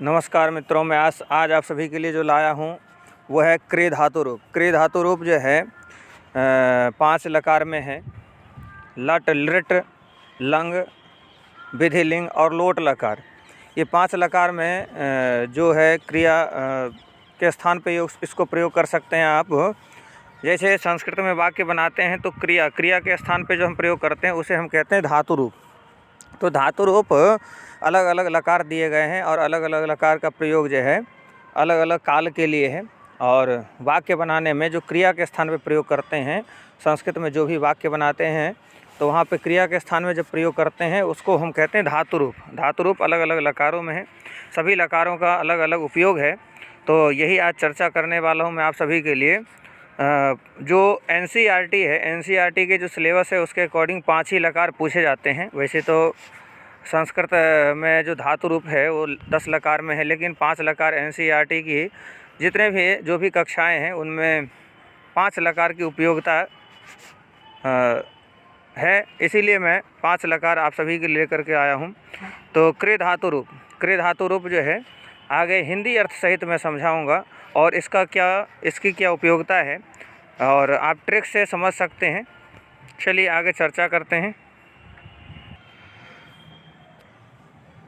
नमस्कार मित्रों, मैं आज आप सभी के लिए जो लाया हूँ वो है क्रे धातु रूप। क्रे धातु रूप जो है 5 लकार में है। लट, लृट, लंग, विधि, लिंग और लोट लकार। ये 5 लकार में जो है क्रिया के स्थान पे इसको प्रयोग कर सकते हैं आप। जैसे संस्कृत में वाक्य बनाते हैं तो क्रिया के स्थान पे जो हम प्रयोग करते हैं उसे हम कहते हैं धातु रूप। तो धातु रूप अलग अलग लकार दिए गए हैं और अलग अलग लकार का प्रयोग जो है अलग अलग काल के लिए है। और वाक्य बनाने में जो क्रिया के स्थान पे प्रयोग करते हैं, संस्कृत में जो भी वाक्य बनाते हैं तो वहाँ पे क्रिया के स्थान में जब प्रयोग करते हैं उसको हम कहते हैं धातु रूप। धातु रूप अलग अलग लकारों में है, सभी लकारों का अलग अलग उपयोग है। तो यही आज चर्चा करने वाला हूँ मैं आप सभी के लिए। जो NCERT है, NCERT के जो सिलेबस है उसके अकॉर्डिंग 5 ही लकार पूछे जाते हैं। वैसे तो संस्कृत में जो धातु रूप है वो 10 लकार में है, लेकिन 5 लकार NCERT की जितने भी जो भी कक्षाएं हैं उनमें 5 लकार की उपयोगिता है, इसीलिए मैं 5 लकार आप सभी के लेकर के आया हूं। तो क्रे धातु रूप जो है आगे हिंदी अर्थ सहित मैं समझाऊंगा और इसकी क्या उपयोगिता है और आप ट्रिक से समझ सकते हैं। चलिए आगे चर्चा करते हैं।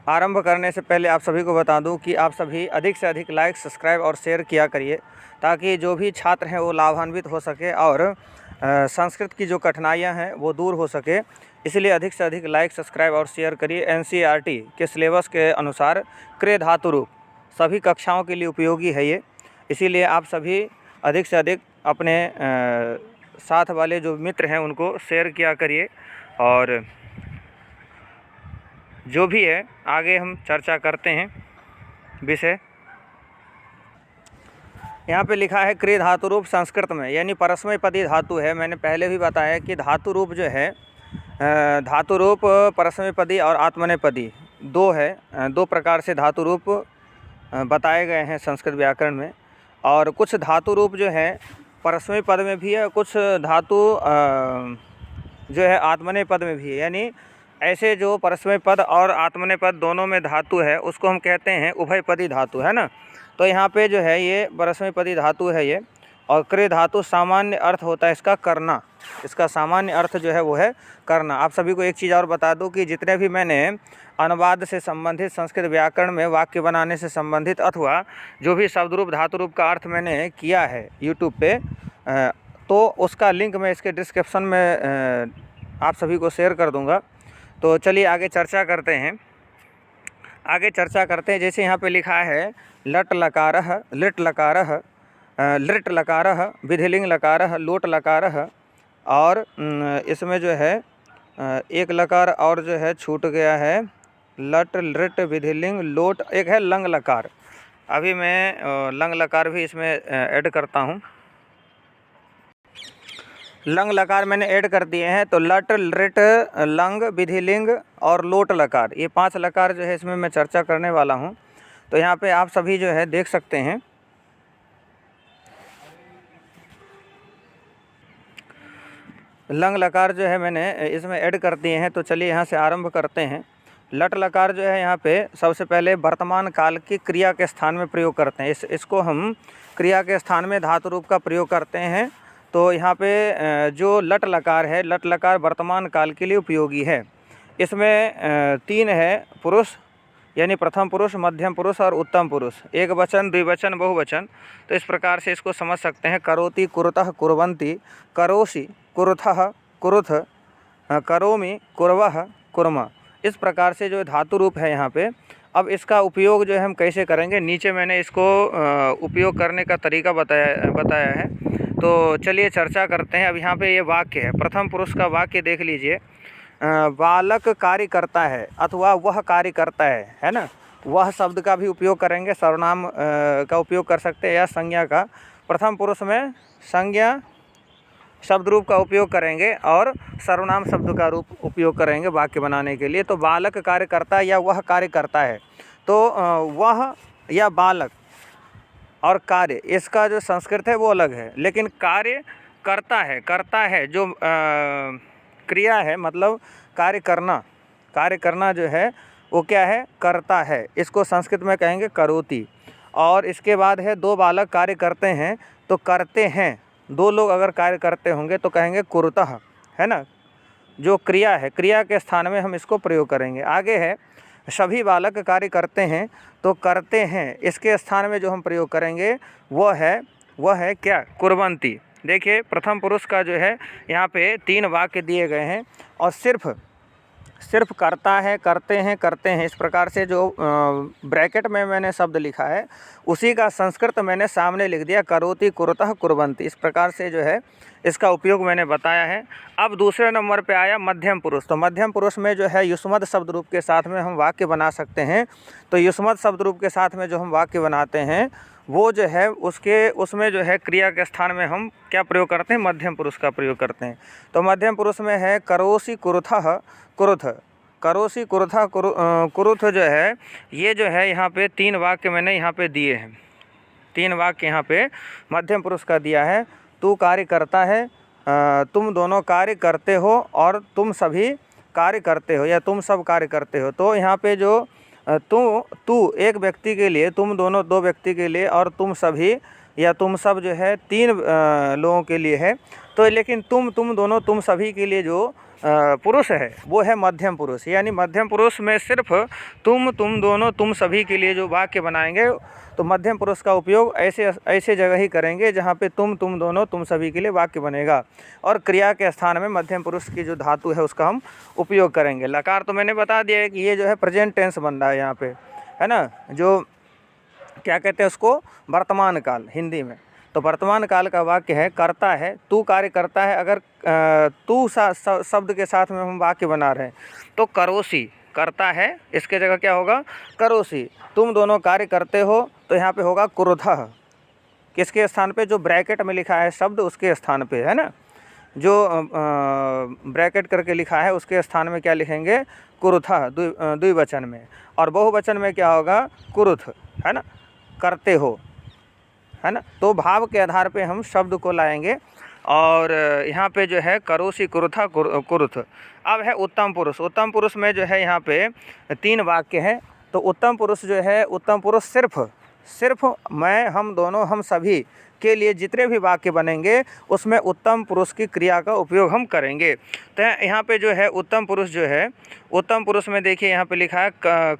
आरंभ करने से पहले आप सभी को बता दूं कि आप सभी अधिक से अधिक लाइक, सब्सक्राइब और शेयर किया करिए ताकि जो भी छात्र हैं वो लाभान्वित हो सके और संस्कृत की जो कठिनाइयां हैं वो दूर हो सके। इसलिए अधिक से अधिक लाइक, सब्सक्राइब और शेयर करिए। NCERT के सिलेबस के अनुसार क्रे धातु रूप सभी कक्षाओं के लिए उपयोगी है ये। इसीलिए आप सभी अधिक से अधिक अपने साथ वाले जो मित्र हैं उनको शेयर किया करिए। और जो भी है आगे हम चर्चा करते हैं विषय। यहाँ पे लिखा है क्रे धातु रूप संस्कृत में, यानी परस्मय पदी धातु है। मैंने पहले भी बताया कि धातु रूप जो है धातु रूप परस्मय पदी और आत्मनेपदी दो है। 2 प्रकार से धातु रूप बताए गए हैं संस्कृत व्याकरण में। और कुछ धातु रूप जो है परस्मय पद में भी है, कुछ धातु जो है आत्मनेय पद में भी है। यानी ऐसे जो परस्मय पद और आत्मनेय पद दोनों में धातु है उसको हम कहते हैं उभयपदी धातु, है ना। तो यहाँ पे जो है ये परस्मय पदी धातु है ये। और क्रे धातु सामान्य अर्थ होता है इसका करना। इसका सामान्य अर्थ जो है वो है करना। आप सभी को एक चीज़ और बता दूं कि जितने भी मैंने अनुवाद से संबंधित, संस्कृत व्याकरण में वाक्य बनाने से संबंधित अथवा जो भी शब्द रूप धातु रूप का अर्थ मैंने किया है यूट्यूब पे, तो उसका लिंक मैं इसके डिस्क्रिप्शन में आप सभी को शेयर कर दूँगा। तो चलिए आगे चर्चा करते हैं। जैसे यहाँ पे लिखा है लट लकारः, लिट लकारः, लृट लकारः, विधिलिंग लकारः, लोट लकारः। और इसमें जो है एक लकार और जो है छूट गया है, लट, लृट, विधिलिंग, लोट, एक है लंग लकार। अभी मैं लंग लकार भी इसमें ऐड करता हूँ। लंग लकार मैंने ऐड कर दिए हैं। तो लट, लृट, लंग, विधिलिंग और लोट लकार, ये 5 लकार जो है इसमें मैं चर्चा करने वाला हूँ। तो यहाँ पे आप सभी जो है देख सकते हैं। लंग लकार जो है मैंने इसमें ऐड कर दिए हैं। तो चलिए यहाँ से आरंभ करते हैं। लट लकार जो है यहाँ पे सबसे पहले वर्तमान काल की क्रिया के स्थान में प्रयोग करते हैं। इसको हम क्रिया के स्थान में धातु रूप का प्रयोग करते हैं। तो यहाँ पे जो लट लकार है, लट लकार वर्तमान काल के लिए उपयोगी है। इसमें 3 है पुरुष, यानी प्रथम पुरुष, मध्यम पुरुष और उत्तम पुरुष, एक वचन, द्विवचन, बहुवचन। तो इस प्रकार से इसको समझ सकते हैं। करोति, कुरुतः, कुर्वन्ति, करोषि, कुरुथः, कुरुथ, करोमि, कुर्वः, कुर्म। इस प्रकार से जो धातु रूप है यहाँ पे। अब इसका उपयोग जो है हम कैसे करेंगे, नीचे मैंने इसको उपयोग करने का तरीका बताया है। तो चलिए चर्चा करते हैं। अब यहाँ पे ये वाक्य है, प्रथम पुरुष का वाक्य देख लीजिए। बालक कार्य करता है अथवा वह कार्य करता है ना। वह शब्द का भी उपयोग करेंगे, सर्वनाम का उपयोग कर सकते हैं या संज्ञा का। प्रथम पुरुष में संज्ञा शब्द रूप का उपयोग करेंगे और सर्वनाम शब्द का रूप उपयोग करेंगे वाक्य बनाने के लिए। तो बालक कार्य करता है या वह कार्य करता है, तो वह या बालक और कार्य, इसका जो संस्कृत है वो अलग है। लेकिन कार्य करता है जो क्रिया है, मतलब कार्य करना जो है वो क्या है, करता है। इसको संस्कृत में कहेंगे करोति। और इसके बाद है दो बालक कार्य करते हैं, तो करते हैं, दो लोग अगर कार्य करते होंगे तो कहेंगे कुरुतः, है ना। जो क्रिया है, क्रिया के स्थान में हम इसको प्रयोग करेंगे। आगे है सभी बालक कार्य करते हैं, तो करते हैं इसके स्थान में जो हम प्रयोग करेंगे वह है क्या, कुर्वन्ति। देखिए प्रथम पुरुष का जो है यहाँ पे 3 वाक्य दिए गए हैं और सिर्फ करता है, करते हैं इस प्रकार से जो ब्रैकेट में मैंने शब्द लिखा है उसी का संस्कृत मैंने सामने लिख दिया, करोति कुरुतः कुर्वन्ति। इस प्रकार से जो है इसका उपयोग मैंने बताया है। अब दूसरे नंबर पे आया मध्यम पुरुष। तो मध्यम पुरुष में जो है युष्मद् शब्द रूप के साथ में हम वाक्य बना सकते हैं। तो युष्मद् शब्द रूप के साथ में जो हम वाक्य बनाते हैं वो जो है उसमें जो है क्रिया के स्थान में हम क्या प्रयोग करते हैं, मध्यम पुरुष का प्रयोग करते हैं। तो मध्यम पुरुष में है करोसि कुरुथः कुरुथ। करोसि कुरुथः कुरुथ जो है, ये जो है यहाँ पे 3 वाक्य मैंने यहाँ पे दिए हैं। 3 वाक्य यहाँ पे मध्यम पुरुष का दिया है। तू कार्य करता है, तुम दोनों कार्य करते हो और तुम सभी कार्य करते हो या तुम सब कार्य करते हो। तो यहाँ पे जो तू एक व्यक्ति के लिए, तुम दोनों 2 व्यक्ति के लिए और तुम सभी या तुम सब जो है 3 लोगों के लिए है। तो लेकिन तुम दोनों तुम सभी के लिए जो पुरुष है वो है मध्यम पुरुष। यानी मध्यम पुरुष में सिर्फ तुम दोनों तुम सभी के लिए जो वाक्य बनाएंगे तो मध्यम पुरुष का उपयोग ऐसे जगह ही करेंगे जहाँ पे तुम दोनों तुम सभी के लिए वाक्य बनेगा। और क्रिया के स्थान में मध्यम पुरुष की जो धातु है उसका हम उपयोग करेंगे। लकार तो मैंने बता दिया है कि ये जो है प्रेजेंट टेंस बन रहा है यहाँ पे, है ना, जो क्या कहते हैं उसको, वर्तमान काल हिंदी में। तो वर्तमान काल का वाक्य है करता है, तू कार्य करता है। अगर तू शब्द के साथ में हम वाक्य बना रहे हैं तो करोसि करता है, इसके जगह क्या होगा, करोसि। तुम दोनों कार्य करते हो तो यहाँ पे होगा कुरुथः। किसके स्थान पे, जो ब्रैकेट में लिखा है शब्द उसके स्थान पे, है ना, जो ब्रैकेट करके लिखा है उसके स्थान में क्या लिखेंगे, कुरुथः द्विवचन में। और बहुवचन में क्या होगा, कुरुथ, है ना, करते हो, है ना। तो भाव के आधार पे हम शब्द को लाएंगे। और यहाँ पे जो है करोसि कुरुथा कुरुथ। अब है उत्तम पुरुष। उत्तम पुरुष में जो है यहाँ पे 3 वाक्य हैं। तो उत्तम पुरुष जो है, उत्तम पुरुष सिर्फ मैं, हम दोनों, हम सभी के लिए जितने भी वाक्य बनेंगे उसमें उत्तम पुरुष की क्रिया का उपयोग हम करेंगे। तो यहाँ पे जो है उत्तम पुरुष जो है, उत्तम पुरुष में देखिए यहाँ पे लिखा है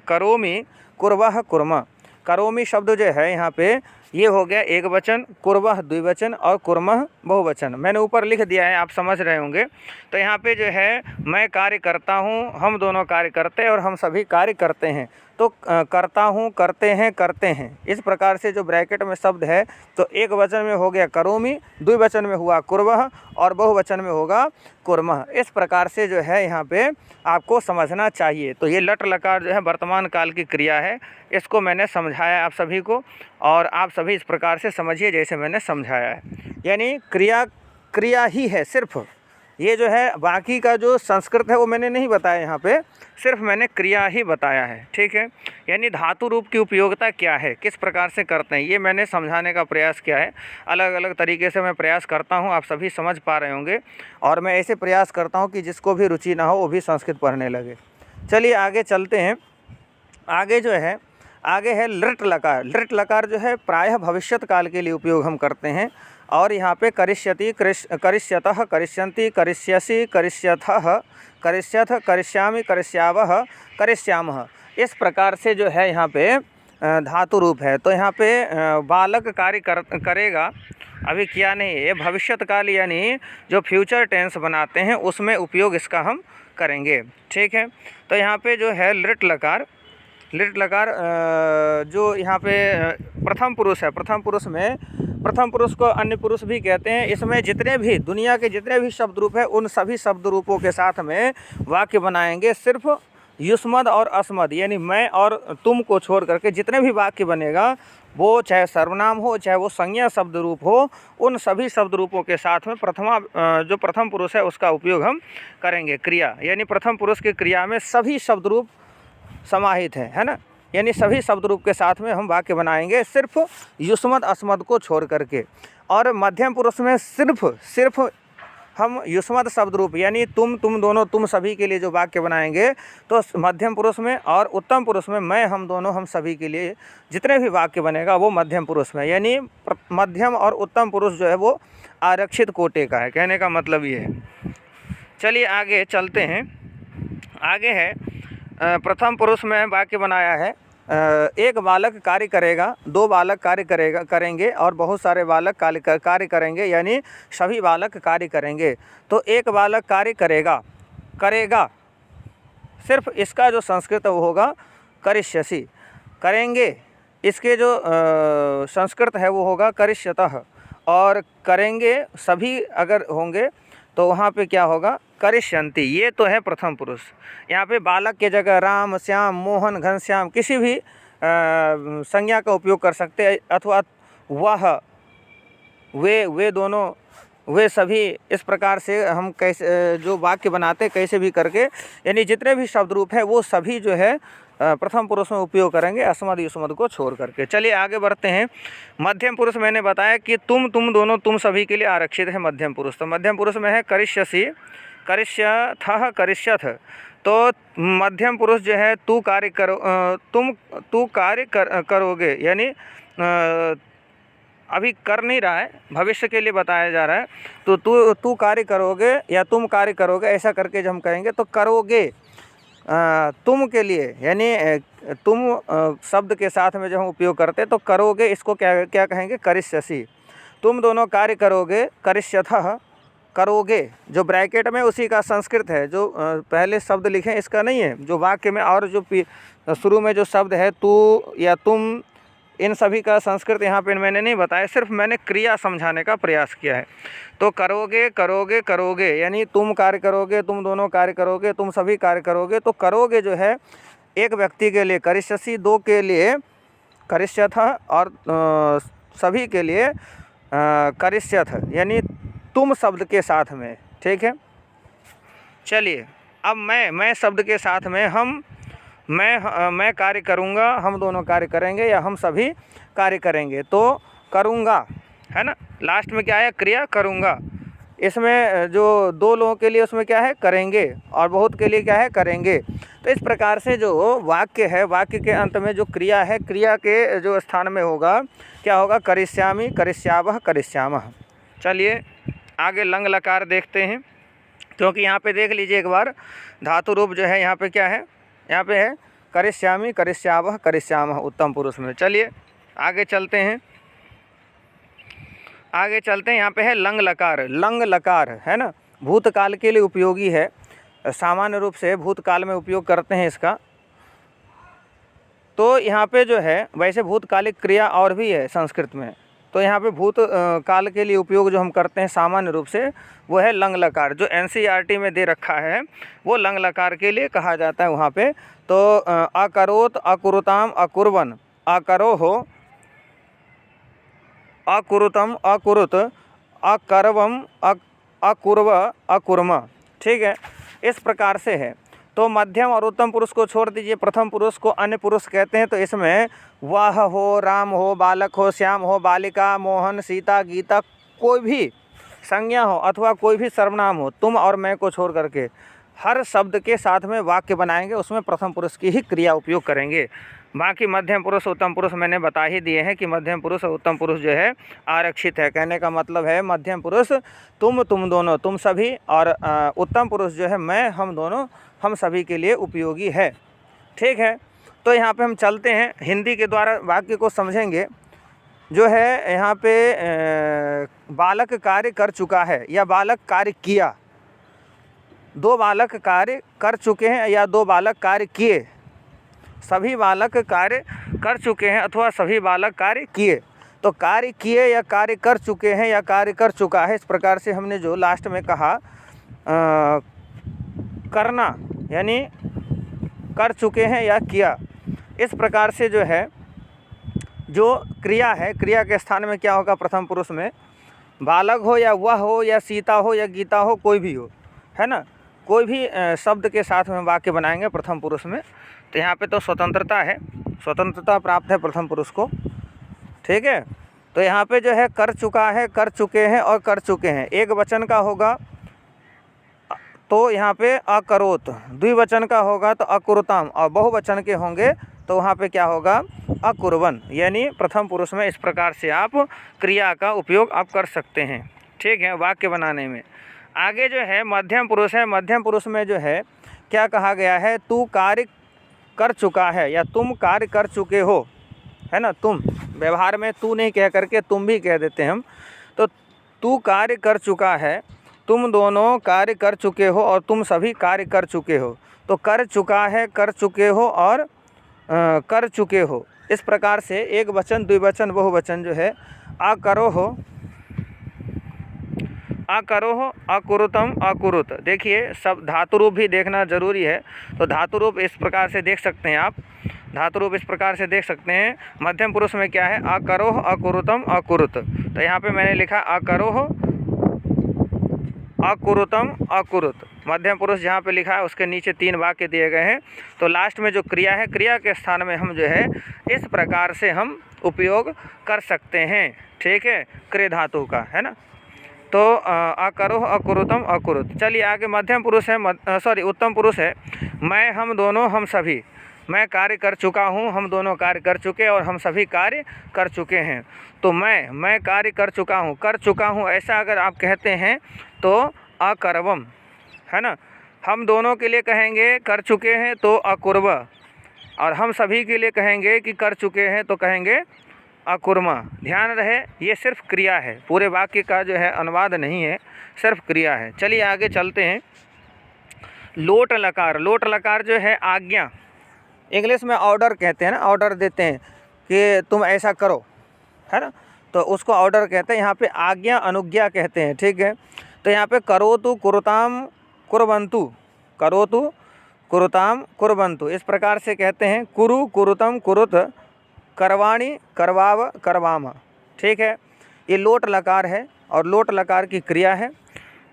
करोमि कुर्वः कुर्म। करोमि शब्द जो है यहाँ पे ये हो गया एक वचन, कुर्वः द्विवचन और कुर्मः बहुवचन। मैंने ऊपर लिख दिया है, आप समझ रहे होंगे। तो यहाँ पे जो है मैं कार्य करता हूँ, हम दोनों कार्य करते हैं और हम सभी कार्य करते हैं। तो करता हूँ, करते हैं, इस प्रकार से जो ब्रैकेट में शब्द है तो एक वचन में हो गया करोमि, द्विवचन में हुआ कुर्वः और बहुवचन में होगा कुर्मः। इस प्रकार से जो है यहाँ पे आपको समझना चाहिए। तो ये लट लकार जो है वर्तमान काल की क्रिया है, इसको मैंने समझाया आप सभी को और आप सभी इस प्रकार से समझिए जैसे मैंने समझाया है। यानी क्रिया ही है सिर्फ, ये जो है बाकी का जो संस्कृत है वो मैंने नहीं बताया, यहाँ पे सिर्फ मैंने क्रिया ही बताया है, ठीक है। यानी धातु रूप की उपयोगिता क्या है, किस प्रकार से करते हैं, ये मैंने समझाने का प्रयास किया है। अलग अलग तरीके से मैं प्रयास करता हूँ, आप सभी समझ पा रहे होंगे। और मैं ऐसे प्रयास करता हूँ कि जिसको भी रुचि ना हो वो भी संस्कृत पढ़ने लगे। चलिए आगे चलते हैं। आगे है लृट लकार। लृट लकार जो है प्रायः भविष्यत काल के लिए उपयोग हम करते हैं। और यहाँ पे करिष्यति, करिष्यतः, करिष्यन्ति, करिष्यसि, करिष्यथः, करिष्यथ, करिष्यामि, करिष्यावः, करिष्यामः, इस प्रकार से जो है यहाँ पे धातु रूप है। तो यहाँ पे बालक कार्य करेगा, अभी किया नहीं है, भविष्यत काल यानी जो फ्यूचर टेंस बनाते हैं उसमें उपयोग इसका हम करेंगे, ठीक है। तो यहाँ पे जो है लृट लकार जो यहाँ पे प्रथम पुरुष है, प्रथम पुरुष में, प्रथम पुरुष को अन्य पुरुष भी कहते हैं। इसमें जितने भी दुनिया के जितने भी शब्द रूप है उन सभी शब्द रूपों के साथ में वाक्य बनाएंगे। सिर्फ युष्मद् और अस्मद् यानी मैं और तुम को छोड़ करके जितने भी वाक्य बनेगा, वो चाहे सर्वनाम हो चाहे वो संज्ञा शब्द रूप हो, उन सभी शब्द रूपों के साथ में जो प्रथम पुरुष है उसका उपयोग हम करेंगे। क्रिया यानी प्रथम पुरुष की क्रिया में सभी शब्द रूप समाहित है ना, यानी सभी शब्द रूप के साथ में हम वाक्य बनाएंगे सिर्फ युष्मद् अस्मद् को छोड़ करके। और मध्यम पुरुष में सिर्फ हम युष्मद शब्द रूप यानी तुम दोनों, तुम सभी के लिए जो वाक्य बनाएंगे तो मध्यम पुरुष में और उत्तम पुरुष में मैं, हम दोनों, हम सभी के लिए जितने भी वाक्य बनेगा वो मध्यम पुरुष में, यानी मध्यम और उत्तम पुरुष जो है वो आरक्षित कोटि का है। कहने का मतलब ये है। चलिए आगे चलते हैं। आगे है प्रथम पुरुष में वाक्य बनाया है, एक बालक कार्य करेगा, दो बालक कार्य करेंगे और बहुत सारे बालक कार्य करेंगे, यानी सभी बालक कार्य करेंगे। तो एक बालक कार्य करेगा, सिर्फ इसका जो संस्कृत वो होगा करिष्यसि, करेंगे, इसके जो संस्कृत है वो होगा करिष्यतः, और करेंगे सभी अगर होंगे तो वहाँ पे क्या होगा करिष्यन्ति। ये तो है प्रथम पुरुष। यहाँ पे बालक के जगह राम, श्याम, मोहन, घनश्याम किसी भी संज्ञा का उपयोग कर सकते हैं, अथवा वह, वे दोनों, वे सभी, इस प्रकार से हम कैसे जो वाक्य बनाते कैसे भी करके, यानी जितने भी शब्द रूप है वो सभी जो है प्रथम पुरुष में उपयोग करेंगे, अस्मद युष्मद को छोड़ करके। चलिए आगे बढ़ते हैं। मध्यम पुरुष मैंने बताया कि तुम दोनों, तुम सभी के लिए आरक्षित है मध्यम पुरुष। तो मध्यम पुरुष में है करिष्यसि, करिष्यथः, करिष्यथ। तो मध्यम पुरुष जो है तू कार्य करो, तू कार्य करोगे, यानी अभी कर नहीं रहा है, भविष्य के लिए बताया जा रहा है। तो तू कार्य करोगे या तुम कार्य करोगे, ऐसा करके जब हम कहेंगे तो करोगे तुम के लिए, यानी तुम शब्द के साथ में जब हम उपयोग करते तो करोगे, इसको क्या कहेंगे करिष्यसि। तुम दोनों कार्य करोगे, करिष्यथः, करोगे, जो ब्रैकेट में उसी का संस्कृत है, जो पहले शब्द लिखे इसका नहीं है, जो वाक्य में और जो शुरू में जो शब्द है तू या तुम, इन सभी का संस्कृत यहाँ पे मैंने नहीं बताया, सिर्फ मैंने क्रिया समझाने का प्रयास किया है। तो करोगे, करोगे, करोगे, यानी तुम कार्य करोगे, तुम दोनों कार्य करोगे, तुम सभी कार्य करोगे। तो करोगे जो है एक व्यक्ति के लिए करिष्यसि, दो के लिए करिष्यथ और सभी के लिए करिष्यथ, यानी तुम शब्द के साथ में। ठीक है। चलिए अब मैं शब्द के साथ में मैं कार्य करूँगा, हम दोनों कार्य करेंगे या हम सभी कार्य करेंगे। तो करूँगा है ना, लास्ट में क्या है क्रिया करूँगा। इसमें जो दो लोगों के लिए उसमें क्या है करेंगे, और बहुत के लिए क्या है करेंगे। तो इस प्रकार से जो वाक्य है, वाक्य के अंत में जो क्रिया है, क्रिया के जो स्थान में होगा क्या होगा करिष्यामि, करिष्यावः, करिष्यामः। चलिए आगे लंग लकार देखते हैं, क्योंकि यहाँ पे देख लीजिए एक बार धातु रूप जो है यहाँ पे क्या है, यहाँ पे है करिष्यामि, करिष्यावः, करिष्यामः उत्तम पुरुष में। चलिए आगे चलते हैं। यहाँ पे है लंग लकार। लंग लकार है ना, भूतकाल के लिए उपयोगी है, सामान्य रूप से भूतकाल में उपयोग करते हैं इसका। तो यहाँ पे जो है वैसे भूतकालिक क्रिया और भी है संस्कृत में, तो यहाँ पे भूत काल के लिए उपयोग जो हम करते हैं सामान्य रूप से वो है लंग लकार। जो एनसीईआरटी में दे रखा है वो लंग लकार के लिए कहा जाता है वहाँ पे। तो अकरोत, अकुरुताम, अकुर्वन, अकरोहो, अकुरुतम, अकुरुत, अकरवम, अकुर्व, अकुर्म। ठीक है, इस प्रकार से है। तो मध्यम और उत्तम पुरुष को छोड़ दीजिए, प्रथम पुरुष को अन्य पुरुष कहते हैं। तो इसमें वह हो, राम हो, बालक हो, श्याम हो, बालिका, मोहन, सीता, गीता, कोई भी संज्ञा हो अथवा कोई भी सर्वनाम हो, तुम और मैं को छोड़ करके हर शब्द के साथ में वाक्य बनाएंगे, उसमें प्रथम पुरुष की ही क्रिया उपयोग करेंगे। बाकी मध्यम पुरुष, उत्तम पुरुष मैंने बता ही दिए हैं कि मध्यम पुरुष और उत्तम पुरुष जो है आरक्षित है। कहने का मतलब है मध्यम पुरुष तुम दोनों, तुम सभी, और उत्तम पुरुष जो है मैं, हम दोनों, हम सभी के लिए उपयोगी है। ठीक है। तो यहाँ पे हम चलते हैं, हिंदी के द्वारा वाक्य को समझेंगे। जो है यहाँ पे बालक कार्य कर चुका है या बालक कार्य किया, दो बालक कार्य कर चुके हैं या दो बालक कार्य किए, सभी बालक कार्य कर चुके हैं अथवा सभी बालक कार्य किए। तो कार्य किए या कार्य कर चुके हैं या कार्य कर चुका है, इस प्रकार से हमने जो लास्ट में कहा करना, यानी कर चुके हैं या किया, इस प्रकार से जो है जो क्रिया है, क्रिया के स्थान में क्या होगा प्रथम पुरुष में, बालक हो या वह हो या सीता हो या गीता हो, कोई भी हो, है ना, कोई भी शब्द के साथ में वाक्य बनाएंगे प्रथम पुरुष में। तो यहाँ पे तो स्वतंत्रता है, स्वतंत्रता प्राप्त है प्रथम पुरुष को। ठीक है। तो यहाँ पे जो है कर चुका है, कर चुके हैं और कर चुके हैं, एक वचन का होगा तो यहाँ पे अकरोत, द्विवचन का होगा तो अकुरुताम, और बहुवचन के होंगे तो वहाँ पे क्या होगा, अकुर्वन। यानी प्रथम पुरुष में इस प्रकार से आप क्रिया का उपयोग आप कर सकते हैं, ठीक है, वाक्य बनाने में। आगे जो है मध्यम पुरुष है। मध्यम पुरुष में जो है क्या कहा गया है, तू कार्य कर चुका है या तुम कार्य कर चुके हो, है ना। तुम व्यवहार में तू नहीं कह करके तुम भी कह देते हैं हम। तो तू कार्य कर चुका है, तुम दोनों कार्य कर चुके हो और तुम सभी कार्य कर चुके हो। तो कर चुका है, कर चुके हो और कर चुके हो, इस प्रकार से एक वचन, द्विवचन, बहुवचन जो है अकरो हो, अकरो हो, अकुरुतम, अकुरुत। देखिए सब धातु रूप भी देखना जरूरी है। तो धातु रूप इस प्रकार से देख सकते हैं आप, धातु रूप इस प्रकार से देख सकते हैं। मध्यम पुरुष में क्या है, अकरोह, अकुरुतम, अकुरुत। तो यहाँ पे मैंने लिखा अकरोह, अकुरुतम, अकुरुत। मध्यम पुरुष जहाँ पे लिखा है उसके नीचे 3 वाक्य दिए गए हैं। तो लास्ट में जो क्रिया है, क्रिया के स्थान में हम जो है इस प्रकार से हम उपयोग कर सकते हैं, ठीक है, क्रिय धातु का, है ना। तो अकरोह, अकुरुतम, अकुरुत। चलिए आगे मध्यम पुरुष है, उत्तम पुरुष है। मैं, हम दोनों, हम सभी। मैं कार्य कर चुका हूँ, हम दोनों कार्य कर चुके और हम सभी कार्य कर चुके हैं। तो मैं कार्य कर चुका हूँ ऐसा अगर आप कहते हैं तो अकर्वम, है ना। हम दोनों के लिए कहेंगे कर चुके हैं तो अकुर्व, और हम सभी के लिए कहेंगे कि कर चुके हैं तो कहेंगे अकुर्मा। ध्यान रहे ये सिर्फ क्रिया है, पूरे वाक्य का जो है अनुवाद नहीं है, सिर्फ क्रिया है। चलिए आगे चलते हैं। लोट लकार, लोट लकार जो है आज्ञा, इंग्लिश में ऑर्डर कहते हैं ना, ऑर्डर देते हैं कि तुम ऐसा करो, है ना, तो उसको ऑर्डर कहते हैं। यहाँ पे आज्ञा, अनुज्ञा कहते हैं, ठीक है। तो यहाँ पे करोतु कुरुताम कुर्वन्तु, करोतु कुरुताम कुर्वन्तु, इस प्रकार से कहते हैं। कुरु, कुरुतम, कुरुत, करवाणी, करवाव, करवाम, ठीक है। ये लोट लकार है और लोट लकार की क्रिया है।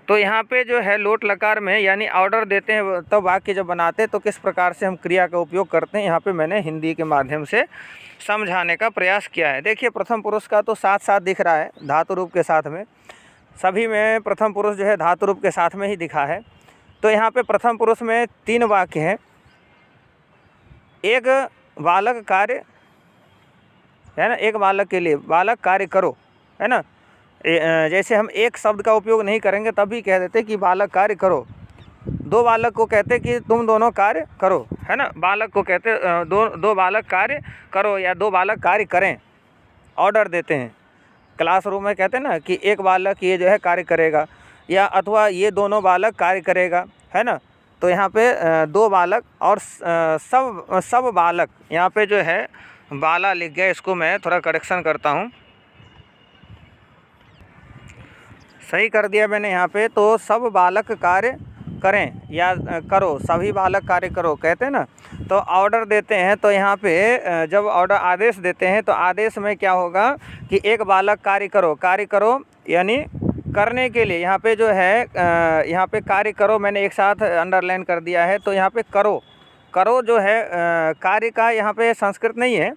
तो यहाँ पे जो है लोट लकार में यानी ऑर्डर देते हैं तब वाक्य जब बनाते हैं तो किस प्रकार से हम क्रिया का उपयोग करते हैं, यहाँ पे मैंने हिंदी के माध्यम से समझाने का प्रयास किया है। देखिए प्रथम पुरुष का तो साथ साथ दिख रहा है धातु रूप के साथ में, सभी में प्रथम पुरुष जो है धातु रूप के साथ में ही दिखा है। तो यहाँ पे प्रथम पुरुष में 3 वाक्य हैं। एक बालक कार्य, है ना, एक बालक के लिए बालक कार्य करो, है ना। जैसे हम एक शब्द का उपयोग नहीं करेंगे तब भी कह देते कि बालक कार्य करो। 2 बालक को कहते कि तुम दोनों कार्य करो, है ना। बालक को कहते दो बालक कार्य करो या 2 बालक कार्य करें, ऑर्डर देते हैं। क्लासरूम में कहते हैं ना कि एक बालक ये जो है कार्य करेगा या अथवा ये दोनों बालक कार्य करेगा, है ना। तो यहाँ पे 2 बालक और सब बालक, यहाँ पे जो है बाला लिख गया, इसको मैं थोड़ा करेक्शन करता हूँ, सही कर दिया मैंने यहाँ पे। तो सब बालक कार्य करें या करो, सभी बालक कार्य करो कहते हैं ना। तो ऑर्डर देते हैं, तो यहाँ पे जब ऑर्डर आदेश देते हैं तो आदेश में क्या होगा कि एक बालक कार्य करो यानी करने के लिए। यहाँ पे जो है यहाँ पे कार्य करो मैंने एक साथ अंडरलाइन कर दिया है। तो यहाँ पे करो जो है कार्य का यहाँ पे संस्कृत नहीं है,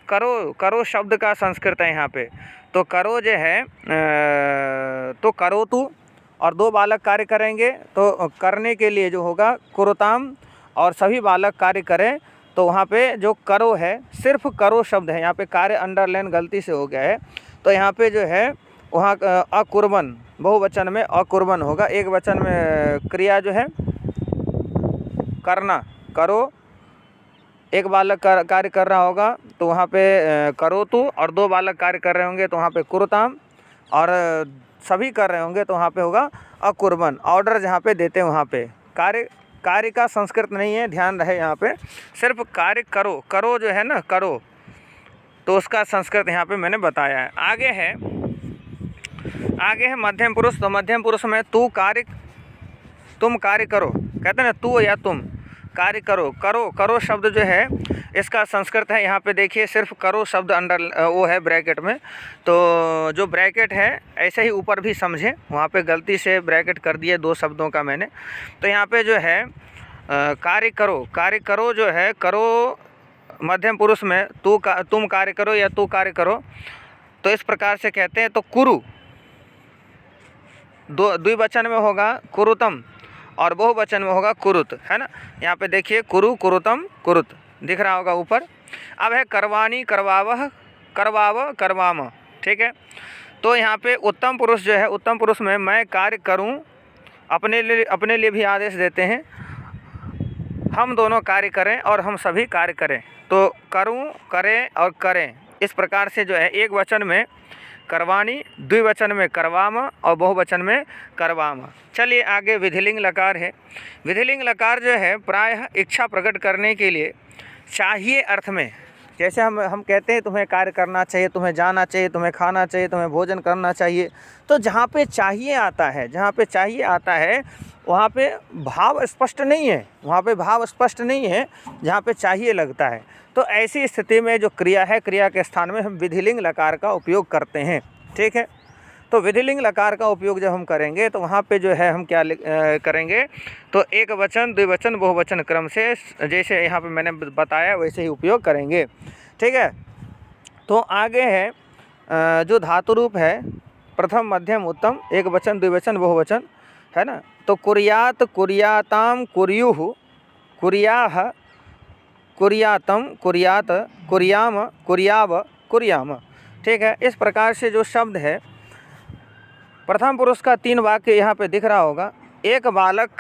करो शब्द का संस्कृत है यहाँ पे। तो करो जो है तो करो तू और 2 बालक कार्य करेंगे तो करने के लिए जो होगा कुरुताम और सभी बालक कार्य करें। तो वहाँ पे जो करो है सिर्फ करो शब्द है, यहाँ पे कार्य अंडरलाइन गलती से हो गया है। तो यहाँ पे जो है वहाँ अकुर्बन, बहुवचन में अकुर्बन होगा, एक वचन में क्रिया जो है करना, करो, एक बालक कार्य कर रहा होगा तो वहाँ पे करो तू, और 2 बालक कार्य कर रहे होंगे तो वहाँ पे कुरुताम, और सभी कर रहे होंगे तो वहाँ पे होगा अकुर्बन। ऑर्डर जहाँ पे देते हैं वहाँ पे कार्य का संस्कृत नहीं है, ध्यान रहे यहाँ पे सिर्फ कार्य करो जो है ना, करो, तो उसका संस्कृत यहाँ पे मैंने बताया है। आगे है मध्यम पुरुष। तो मध्यम पुरुष में तुम कार्य करो कहते हैं ना, तू या तुम कार्य करो शब्द जो है इसका संस्कृत है। यहाँ पे देखिए सिर्फ करो शब्द अंडर वो है ब्रैकेट में, तो जो ब्रैकेट है ऐसे ही ऊपर भी समझें, वहाँ पे गलती से ब्रैकेट कर दिए 2 शब्दों का मैंने। तो यहाँ पे जो है कार्य करो जो है, करो मध्यम पुरुष में तुम कार्य करो या तू कार्य करो, तो इस प्रकार से कहते हैं। तो कुरु द्विवचन में होगा कुरुतम, और बहुवचन में होगा कुरुत, है ना। यहाँ पे देखिए कुरु, कुरुतम, कुरुत दिख रहा होगा ऊपर। अब है करवानी, करवावह, करवाव, करवाम, ठीक है। तो यहाँ पे उत्तम पुरुष जो है, उत्तम पुरुष में मैं कार्य करूँ, अपने लिए भी आदेश देते हैं, हम दोनों कार्य करें और हम सभी कार्य करें। तो करूँ, करें और करें, इस प्रकार से जो है एक वचन में करवानी, द्विवचन में करवाम और बहुवचन में करवाम। चलिए आगे विधिलिंग लकार है। विधिलिंग लकार जो है प्रायः इच्छा प्रकट करने के लिए चाहिए अर्थ में, जैसे हम कहते हैं तुम्हें कार्य करना चाहिए, तुम्हें जाना चाहिए, तुम्हें खाना चाहिए, तुम्हें भोजन करना चाहिए, तो जहाँ पे चाहिए आता है, जहाँ पे चाहिए आता है वहाँ पे भाव स्पष्ट नहीं है, वहाँ पे भाव स्पष्ट नहीं है जहाँ पे चाहिए लगता है। तो ऐसी स्थिति में जो क्रिया है, क्रिया के स्थान में हम विधिलिंग लकार का उपयोग करते हैं, ठीक है। तो विधिलिंग लकार का उपयोग जब हम करेंगे तो वहाँ पे जो है हम क्या करेंगे, तो एक वचन, द्विवचन, बहुवचन क्रम से जैसे यहाँ पे मैंने बताया वैसे ही उपयोग करेंगे, ठीक है। तो आगे है जो धातु रूप है प्रथम, मध्यम, उत्तम, एक वचन, द्विवचन, बहुवचन, है ना। तो कुर्यात, कुर्याताम, कुर्युः, कुर्याह, कुर्यातम, कुर्यात, कुर्याम, कुर्याव, कुर्याम, ठीक है। इस प्रकार से जो शब्द है प्रथम पुरुष का 3 वाक्य यहाँ पे दिख रहा होगा। एक बालक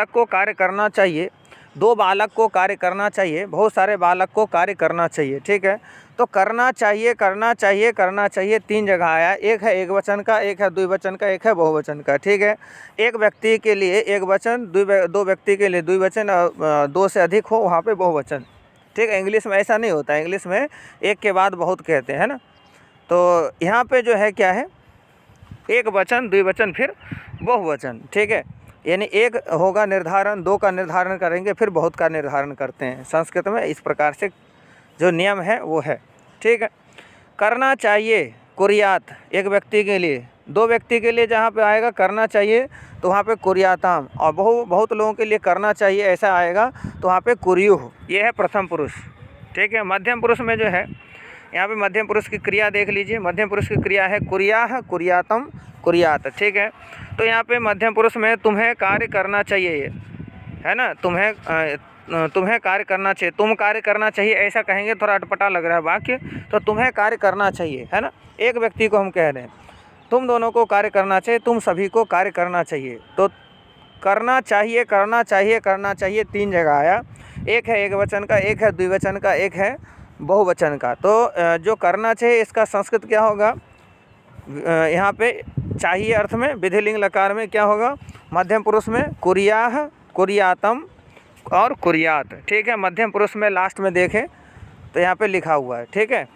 को कार्य करना चाहिए, 2 बालक को कार्य करना चाहिए, बहुत सारे बालक को कार्य करना चाहिए, ठीक है। तो करना चाहिए, करना चाहिए, करना चाहिए 3 जगह आया, एक है एक वचन का, एक है द्विवचन का, एक है बहुवचन का, ठीक है। एक व्यक्ति के लिए एक वचन, 2 व्यक्ति के लिए द्विवचन, 2 से अधिक हो वहाँ पे बहुवचन, ठीक है। इंग्लिश में ऐसा नहीं होता, इंग्लिश में एक के बाद बहुत कहते हैं ना। तो यहाँ पे जो है क्या है, एक वचन, द्विवचन, फिर बहुवचन, ठीक है। यानी एक होगा निर्धारण, 2 का निर्धारण करेंगे, फिर बहुत का निर्धारण करते हैं। संस्कृत में इस प्रकार से जो नियम है वो है, ठीक है। करना चाहिए, कुर्यात एक व्यक्ति के लिए, 2 व्यक्ति के लिए जहाँ पे आएगा करना चाहिए तो वहाँ पे कुर्याताम, और बहुत लोगों के लिए करना चाहिए ऐसा आएगा तो वहाँ पे कुर्युः। ये है प्रथम पुरुष, ठीक है। मध्यम पुरुष में जो है यहाँ पे मध्यम पुरुष की क्रिया देख लीजिए। मध्यम पुरुष की क्रिया है कुर्याह, कुर्यातम, कुर्यात, ठीक है। तो यहाँ पे मध्यम पुरुष में तुम्हें कार्य करना चाहिए, है ना, तुम्हें कार्य करना चाहिए, तुम कार्य करना चाहिए ऐसा कहेंगे थोड़ा अटपटा लग रहा है वाक्य, तो तुम्हें कार्य करना चाहिए, है ना। एक व्यक्ति को हम कह रहे हैं, तुम दोनों को कार्य करना चाहिए, तुम सभी को कार्य करना चाहिए। तो करना चाहिए, करना चाहिए, करना चाहिए 3 जगह आया, एक है एक वचन का, एक है द्विवचन का, एक है बहुवचन का। तो जो करना चाहिए इसका संस्कृत क्या होगा, यहाँ पे चाहिए अर्थ में विधिलिंग लकार में क्या होगा, मध्यम पुरुष में कुर्याह, कुर्यातम और कुर्यात, ठीक है। मध्यम पुरुष में लास्ट में देखें तो यहाँ पे लिखा हुआ है, ठीक है।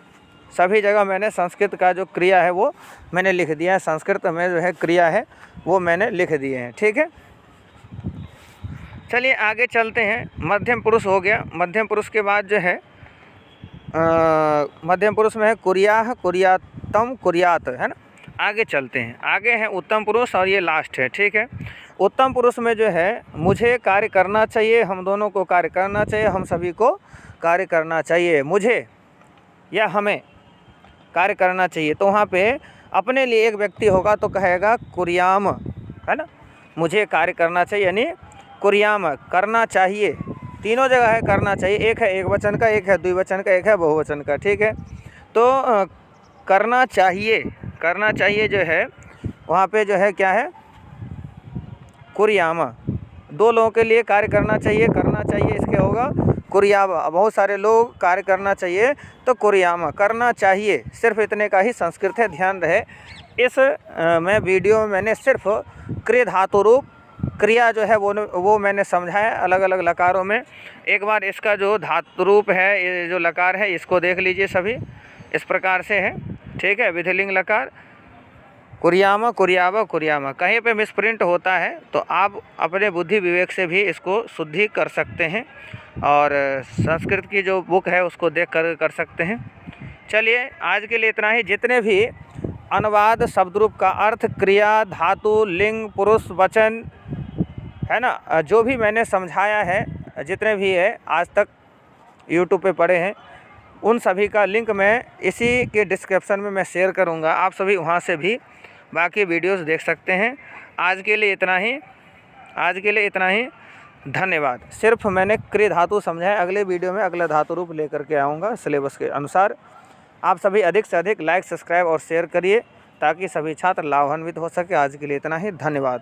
सभी जगह मैंने संस्कृत का जो क्रिया है वो मैंने लिख दिया है, संस्कृत में जो है क्रिया है वो मैंने लिख दिए हैं, ठीक है। चलिए आगे चलते हैं। मध्यम पुरुष हो गया। मध्यम पुरुष के बाद जो है मध्यम पुरुष में है कुर्याह, कुर्यातम, कुर्यात, है ना। आगे चलते हैं, आगे है उत्तम पुरुष और ये लास्ट है, ठीक है। उत्तम पुरुष में जो है मुझे कार्य करना चाहिए, हम दोनों को कार्य करना चाहिए, हम सभी को कार्य करना चाहिए, मुझे या हमें कार्य करना चाहिए। तो वहाँ पे अपने लिए एक व्यक्ति होगा तो कहेगा कुर्याम, है ना, मुझे कार्य करना चाहिए, यानी कुर्याम, करना चाहिए। तीनों जगह है करना चाहिए, एक है एक वचन का, एक है द्विवचन का, एक है बहुवचन का, ठीक है। तो करना चाहिए, करना चाहिए जो है वहाँ पे जो है क्या है, कुर्याम। 2 लोगों के लिए कार्य करना चाहिए, करना चाहिए इसके होगा कुर्याम। बहुत सारे लोग कार्य करना चाहिए तो कुर्याम, करना चाहिए, सिर्फ इतने का ही संस्कृत है, ध्यान रहे। इस मैं वीडियो में मैंने सिर्फ क्रिय धातु रूप क्रिया जो है वो मैंने समझाया अलग अलग लकारों में। एक बार इसका जो धातु रूप है, ये जो लकार है इसको देख लीजिए सभी, इस प्रकार से है, ठीक है। विधिलिंग लकार कुर्याम, कुर्याव, कुर्याम, कहीं पे मिसप्रिंट होता है तो आप अपने बुद्धि विवेक से भी इसको शुद्धि कर सकते हैं, और संस्कृत की जो बुक है उसको देख कर सकते हैं। चलिए आज के लिए इतना ही। जितने भी अनुवाद, शब्दरूप का अर्थ, क्रिया, धातु, लिंग, पुरुष, वचन, है ना, जो भी मैंने समझाया है, जितने भी है आज तक यूट्यूब पे पढ़े हैं, उन सभी का लिंक मैं इसी के डिस्क्रिप्शन में मैं शेयर करूंगा, आप सभी वहां से भी बाकी वीडियोस देख सकते हैं। आज के लिए इतना ही। आज के लिए इतना ही, धन्यवाद। सिर्फ मैंने क्रिय धातु समझा है, अगले वीडियो में अगला धातु रूप लेकर के आऊँगा सिलेबस के अनुसार। आप सभी अधिक से अधिक लाइक, सब्सक्राइब और शेयर करिए ताकि सभी छात्र लाभान्वित हो सके। आज के लिए इतना ही, धन्यवाद।